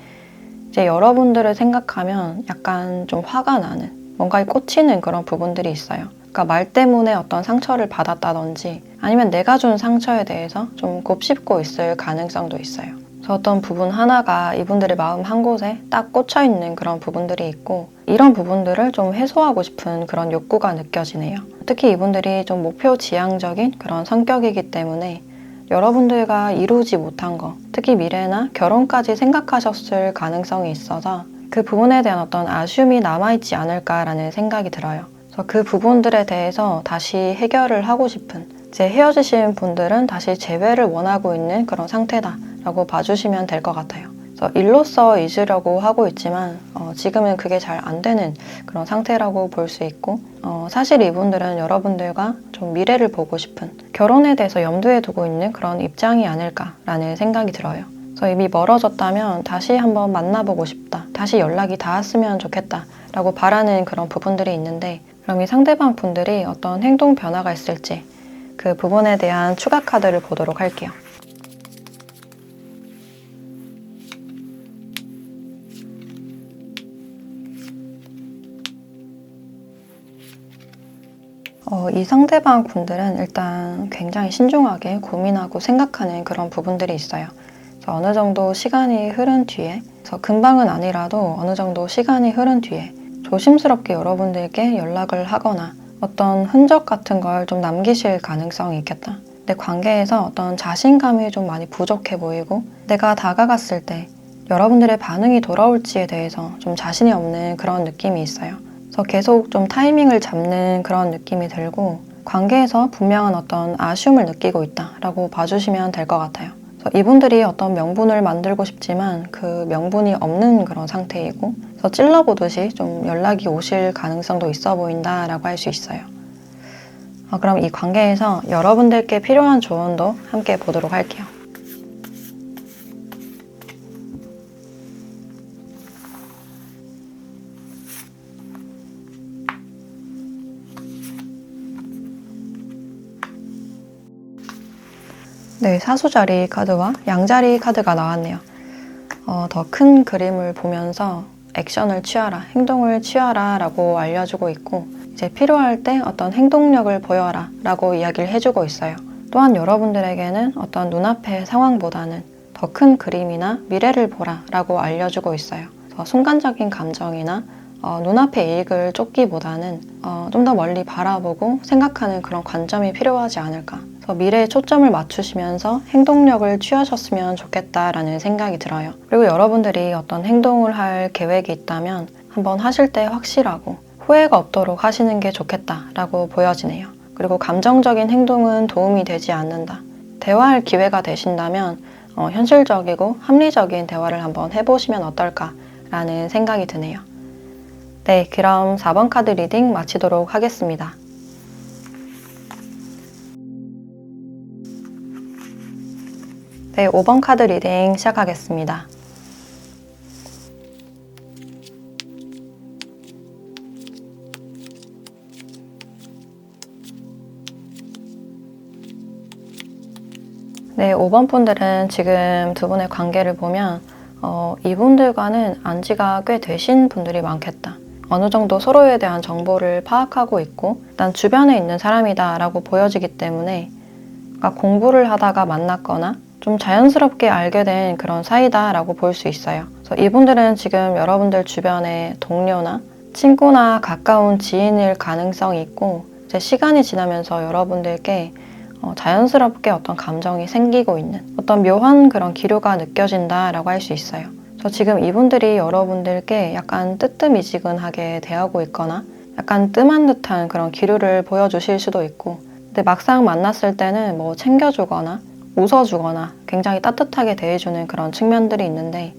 이제 여러분들을 생각하면 약간 좀 화가 나는, 뭔가에 꽂히는 그런 부분들이 있어요. 그러니까 말 때문에 어떤 상처를 받았다든지 아니면 내가 준 상처에 대해서 좀 곱씹고 있을 가능성도 있어요. 그래서 어떤 부분 하나가 이분들의 마음 한 곳에 딱 꽂혀 있는 그런 부분들이 있고, 이런 부분들을 좀 해소하고 싶은 그런 욕구가 느껴지네요. 특히 이분들이 좀 목표 지향적인 그런 성격이기 때문에 여러분들과 이루지 못한 거, 특히 미래나 결혼까지 생각하셨을 가능성이 있어서 그 부분에 대한 어떤 아쉬움이 남아있지 않을까라는 생각이 들어요. 그래서 그 부분들에 대해서 다시 해결을 하고 싶은, 이제 헤어지신 분들은 다시 재회를 원하고 있는 그런 상태다라고 봐주시면 될 것 같아요. 그래서 일로서 잊으려고 하고 있지만 지금은 그게 잘 안 되는 그런 상태라고 볼 수 있고, 사실 이분들은 여러분들과 좀 미래를 보고 싶은, 결혼에 대해서 염두에 두고 있는 그런 입장이 아닐까라는 생각이 들어요. 그래서 이미 멀어졌다면 다시 한번 만나보고 싶다, 다시 연락이 닿았으면 좋겠다 라고 바라는 그런 부분들이 있는데, 그럼 이 상대방 분들이 어떤 행동 변화가 있을지 그 부분에 대한 추가 카드를 보도록 할게요. 이 상대방 분들은 일단 굉장히 신중하게 고민하고 생각하는 그런 부분들이 있어요. 그래서 어느 정도 시간이 흐른 뒤에, 그래서 금방은 아니라도 어느 정도 시간이 흐른 뒤에 조심스럽게 여러분들께 연락을 하거나 어떤 흔적 같은 걸 좀 남기실 가능성이 있겠다. 내 관계에서 어떤 자신감이 좀 많이 부족해 보이고, 내가 다가갔을 때 여러분들의 반응이 돌아올지에 대해서 좀 자신이 없는 그런 느낌이 있어요. 그래서 계속 좀 타이밍을 잡는 그런 느낌이 들고, 관계에서 분명한 어떤 아쉬움을 느끼고 있다라고 봐주시면 될 것 같아요. 그래서 이분들이 어떤 명분을 만들고 싶지만 그 명분이 없는 그런 상태이고, 그래서 찔러보듯이 좀 연락이 오실 가능성도 있어 보인다라고 할 수 있어요. 그럼 이 관계에서 여러분들께 필요한 조언도 함께 보도록 할게요. 네, 사수자리 카드와 양자리 카드가 나왔네요. 더 큰 그림을 보면서 액션을 취하라, 행동을 취하라 라고 알려주고 있고, 이제 필요할 때 어떤 행동력을 보여라 라고 이야기를 해주고 있어요. 또한 여러분들에게는 어떤 눈앞의 상황보다는 더 큰 그림이나 미래를 보라라고 알려주고 있어요. 그래서 순간적인 감정이나 눈앞의 이익을 쫓기보다는 좀 더 멀리 바라보고 생각하는 그런 관점이 필요하지 않을까. 그래서 미래에 초점을 맞추시면서 행동력을 취하셨으면 좋겠다라는 생각이 들어요. 그리고 여러분들이 어떤 행동을 할 계획이 있다면 한번 하실 때 확실하고 후회가 없도록 하시는 게 좋겠다라고 보여지네요. 그리고 감정적인 행동은 도움이 되지 않는다. 대화할 기회가 되신다면 현실적이고 합리적인 대화를 한번 해보시면 어떨까라는 생각이 드네요. 네, 그럼 4번 카드 리딩 마치도록 하겠습니다. 네, 5번 카드 리딩 시작하겠습니다. 네, 5번 분들은 지금 두 분의 관계를 보면 이분들과는 안지가 꽤 되신 분들이 많겠다. 어느 정도 서로에 대한 정보를 파악하고 있고 난 주변에 있는 사람이다 라고 보여지기 때문에 공부를 하다가 만났거나 좀 자연스럽게 알게 된 그런 사이다 라고 볼 수 있어요. 그래서 이분들은 지금 여러분들 주변의 동료나 친구나 가까운 지인일 가능성이 있고 이제 시간이 지나면서 여러분들께 자연스럽게 어떤 감정이 생기고 있는 어떤 묘한 그런 기류가 느껴진다라고 할 수 있어요. 그래서 지금 이분들이 여러분들께 약간 뜨뜻미지근하게 대하고 있거나 약간 뜸한 듯한 그런 기류를 보여주실 수도 있고 근데 막상 만났을 때는 뭐 챙겨주거나 웃어주거나 굉장히 따뜻하게 대해주는 그런 측면들이 있는데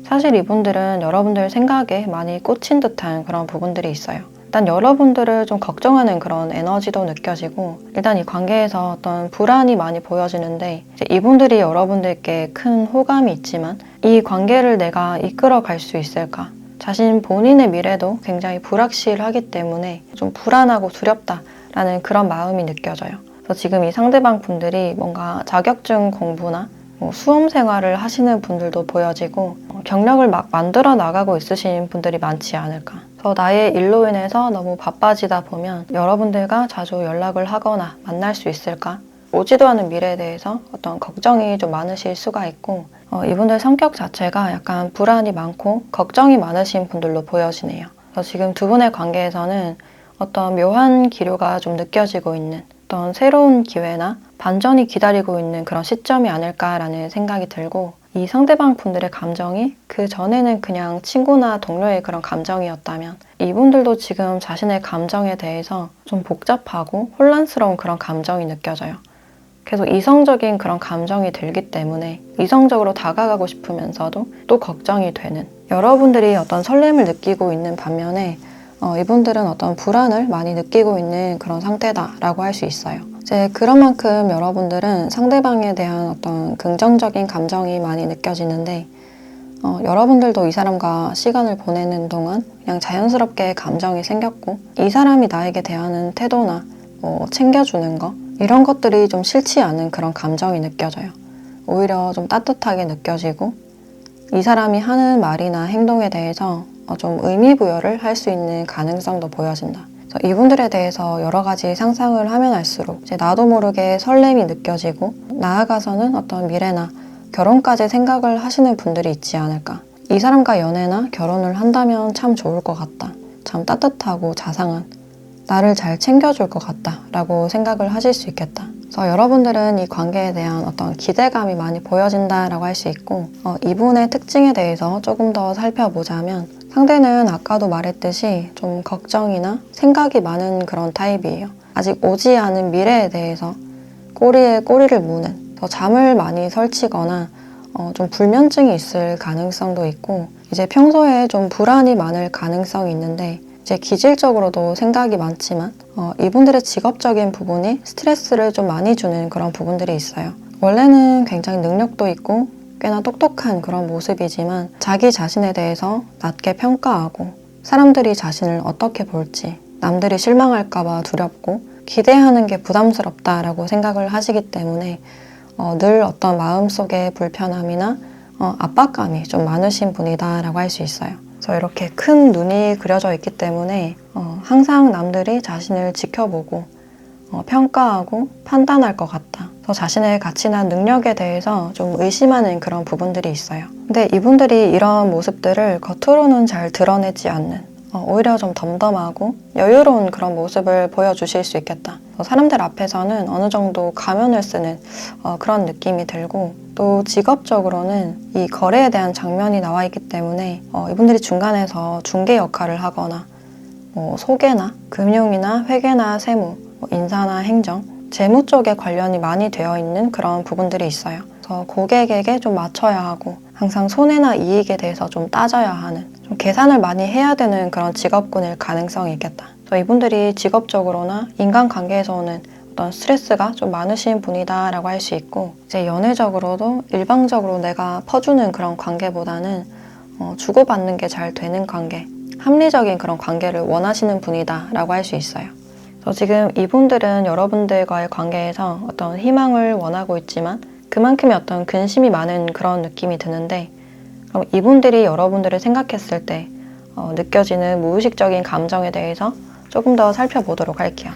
사실 이분들은 여러분들 생각에 많이 꽂힌 듯한 그런 부분들이 있어요. 일단 여러분들을 좀 걱정하는 그런 에너지도 느껴지고 일단 이 관계에서 어떤 불안이 많이 보여지는데 이제 이분들이 여러분들께 큰 호감이 있지만 이 관계를 내가 이끌어 갈 수 있을까? 자신 본인의 미래도 굉장히 불확실하기 때문에 좀 불안하고 두렵다라는 그런 마음이 느껴져요. 그래서 지금 이 상대방 분들이 뭔가 자격증 공부나 수험 생활을 하시는 분들도 보여지고 경력을 막 만들어 나가고 있으신 분들이 많지 않을까. 그래서 나의 일로 인해서 너무 바빠지다 보면 여러분들과 자주 연락을 하거나 만날 수 있을까? 오지도 않은 미래에 대해서 어떤 걱정이 좀 많으실 수가 있고 이분들 성격 자체가 약간 불안이 많고 걱정이 많으신 분들로 보여지네요. 그래서 지금 두 분의 관계에서는 어떤 묘한 기류가 좀 느껴지고 있는 어떤 새로운 기회나 반전이 기다리고 있는 그런 시점이 아닐까라는 생각이 들고 이 상대방 분들의 감정이 그 전에는 그냥 친구나 동료의 그런 감정이었다면 이분들도 지금 자신의 감정에 대해서 좀 복잡하고 혼란스러운 그런 감정이 느껴져요. 계속 이성적인 그런 감정이 들기 때문에 이성적으로 다가가고 싶으면서도 또 걱정이 되는 여러분들이 어떤 설렘을 느끼고 있는 반면에 이분들은 어떤 불안을 많이 느끼고 있는 그런 상태다라고 할 수 있어요. 이제 그런 만큼 여러분들은 상대방에 대한 어떤 긍정적인 감정이 많이 느껴지는데 여러분들도 이 사람과 시간을 보내는 동안 그냥 자연스럽게 감정이 생겼고 이 사람이 나에게 대하는 태도나 챙겨주는 거 이런 것들이 좀 싫지 않은 그런 감정이 느껴져요. 오히려 좀 따뜻하게 느껴지고 이 사람이 하는 말이나 행동에 대해서 좀 의미부여를 할 수 있는 가능성도 보여진다. 그래서 이분들에 대해서 여러 가지 상상을 하면 할수록 이제 나도 모르게 설렘이 느껴지고 나아가서는 어떤 미래나 결혼까지 생각을 하시는 분들이 있지 않을까. 이 사람과 연애나 결혼을 한다면 참 좋을 것 같다. 참 따뜻하고 자상한 나를 잘 챙겨줄 것 같다 라고 생각을 하실 수 있겠다. 그래서 여러분들은 이 관계에 대한 어떤 기대감이 많이 보여진다라고 할 수 있고 이분의 특징에 대해서 조금 더 살펴보자면 상대는 아까도 말했듯이 좀 걱정이나 생각이 많은 그런 타입이에요. 아직 오지 않은 미래에 대해서 꼬리에 꼬리를 무는 더 잠을 많이 설치거나 좀 불면증이 있을 가능성도 있고 이제 평소에 좀 불안이 많을 가능성이 있는데 이제 기질적으로도 생각이 많지만 이분들의 직업적인 부분이 스트레스를 좀 많이 주는 그런 부분들이 있어요. 원래는 굉장히 능력도 있고 꽤나 똑똑한 그런 모습이지만 자기 자신에 대해서 낮게 평가하고 사람들이 자신을 어떻게 볼지 남들이 실망할까봐 두렵고 기대하는 게 부담스럽다라고 생각을 하시기 때문에 늘 어떤 마음속의 불편함이나 압박감이 좀 많으신 분이다라고 할 수 있어요. 그래서 이렇게 큰 눈이 그려져 있기 때문에 항상 남들이 자신을 지켜보고 평가하고 판단할 것 같다. 저 자신의 가치나 능력에 대해서 좀 의심하는 그런 부분들이 있어요. 근데 이분들이 이런 모습들을 겉으로는 잘 드러내지 않는, 오히려 좀 덤덤하고 여유로운 그런 모습을 보여주실 수 있겠다. 사람들 앞에서는 어느 정도 가면을 쓰는 그런 느낌이 들고, 또 직업적으로는 이 거래에 대한 장면이 나와 있기 때문에 이분들이 중간에서 중개 역할을 하거나 소개나 금융이나 회계나 세무, 인사나 행정, 재무 쪽에 관련이 많이 되어 있는 그런 부분들이 있어요. 그래서 고객에게 좀 맞춰야 하고 항상 손해나 이익에 대해서 좀 따져야 하는, 좀 계산을 많이 해야 되는 그런 직업군일 가능성이 있겠다. 그래서 이분들이 직업적으로나 인간관계에서 오는 어떤 스트레스가 좀 많으신 분이다 라고 할 수 있고, 이제 연애적으로도 일방적으로 내가 퍼주는 그런 관계보다는 주고받는 게 잘 되는 관계, 합리적인 그런 관계를 원하시는 분이다 라고 할 수 있어요. 지금 이분들은 여러분들과의 관계에서 어떤 희망을 원하고 있지만 그만큼의 어떤 근심이 많은 그런 느낌이 드는데, 그럼 이분들이 여러분들을 생각했을 때 느껴지는 무의식적인 감정에 대해서 조금 더 살펴보도록 할게요.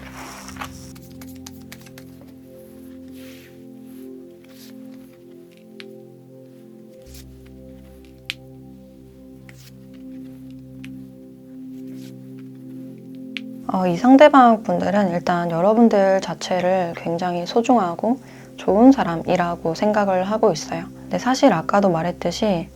이 상대방 분들은 일단 여러분들 자체를 굉장히 소중하고 좋은 사람이라고 생각을 하고 있어요. 근데 사실 아까도 말했듯이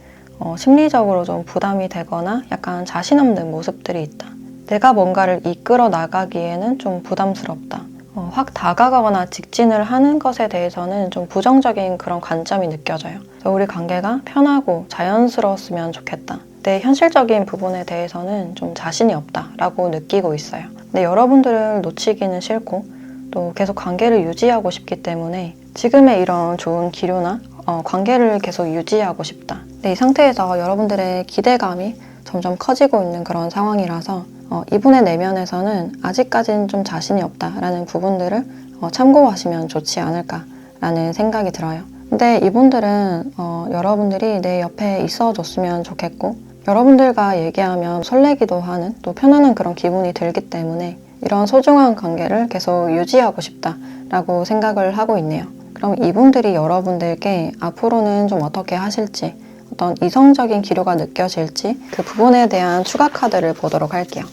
심리적으로 좀 부담이 되거나 약간 자신 없는 모습들이 있다. 내가 뭔가를 이끌어 나가기에는 좀 부담스럽다. 확 다가가거나 직진을 하는 것에 대해서는 좀 부정적인 그런 관점이 느껴져요. 그래서 우리 관계가 편하고 자연스러웠으면 좋겠다. 근데 현실적인 부분에 대해서는 좀 자신이 없다라고 느끼고 있어요. 근데 여러분들을 놓치기는 싫고 또 계속 관계를 유지하고 싶기 때문에 지금의 이런 좋은 기류나 관계를 계속 유지하고 싶다. 근데 이 상태에서 여러분들의 기대감이 점점 커지고 있는 그런 상황이라서 이분의 내면에서는 아직까지는 좀 자신이 없다라는 부분들을 참고하시면 좋지 않을까라는 생각이 들어요. 근데 이분들은 여러분들이 내 옆에 있어줬으면 좋겠고, 여러분들과 얘기하면 설레기도 하는, 또 편안한 그런 기분이 들기 때문에 이런 소중한 관계를 계속 유지하고 싶다라고 생각을 하고 있네요. 그럼 이분들이 여러분들께 앞으로는 좀 어떻게 하실지, 어떤 이성적인 기류가 느껴질지 그 부분에 대한 추가 카드를 보도록 할게요.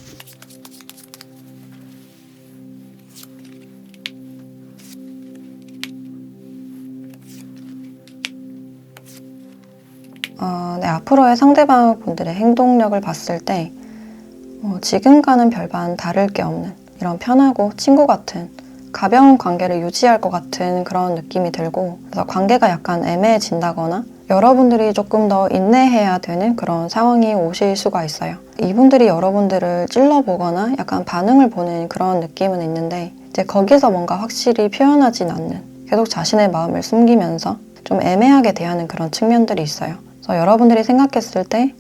네, 앞으로의 상대방 분들의 행동력을 봤을 때 지금과는 별반 다를 게 없는 이런 편하고 친구 같은 가벼운 관계를 유지할 것 같은 그런 느낌이 들고, 그래서 관계가 약간 애매해진다거나 여러분들이 조금 더 인내해야 되는 그런 상황이 오실 수가 있어요. 이분들이 여러분들을 찔러보거나 약간 반응을 보는 그런 느낌은 있는데, 이제 거기서 뭔가 확실히 표현하진 않는, 계속 자신의 마음을 숨기면서 좀 애매하게 대하는 그런 측면들이 있어요. 그래서 여러분들이 생각했을 때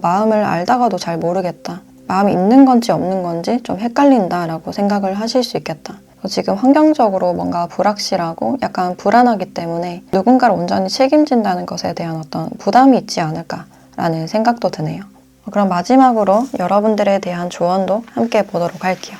마음을 알다가도 잘 모르겠다, 마음이 있는 건지 없는 건지 좀 헷갈린다라고 생각을 하실 수 있겠다. 지금 환경적으로 뭔가 불확실하고 약간 불안하기 때문에 누군가를 온전히 책임진다는 것에 대한 어떤 부담이 있지 않을까라는 생각도 드네요. 그럼 마지막으로 여러분들에 대한 조언도 함께 보도록 할게요.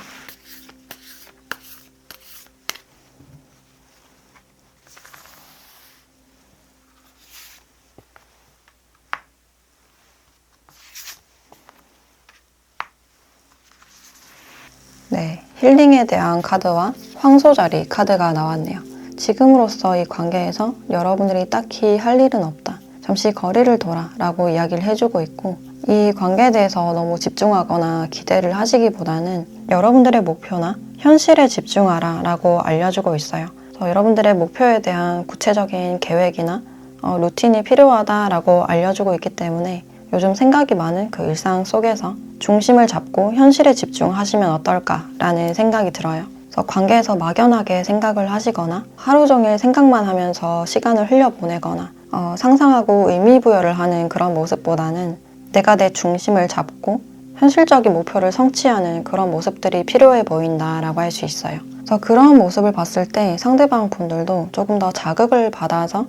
네, 힐링에 대한 카드와 황소자리 카드가 나왔네요. 지금으로서 이 관계에서 여러분들이 딱히 할 일은 없다, 잠시 거리를 둬라 라고 이야기를 해주고 있고, 이 관계에 대해서 너무 집중하거나 기대를 하시기보다는 여러분들의 목표나 현실에 집중하라 라고 알려주고 있어요. 그래서 여러분들의 목표에 대한 구체적인 계획이나 루틴이 필요하다라고 알려주고 있기 때문에 요즘 생각이 많은 그 일상 속에서 중심을 잡고 현실에 집중하시면 어떨까라는 생각이 들어요. 그래서 관계에서 막연하게 생각을 하시거나 하루 종일 생각만 하면서 시간을 흘려보내거나 상상하고 의미부여를 하는 그런 모습보다는 내가 내 중심을 잡고 현실적인 목표를 성취하는 그런 모습들이 필요해 보인다라고 할 수 있어요. 그래서 그런 모습을 봤을 때 상대방 분들도 조금 더 자극을 받아서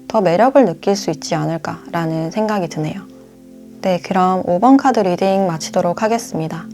더 매력을 느낄 수 있지 않을까라는 생각이 드네요. 네, 그럼 5번 카드 리딩 마치도록 하겠습니다.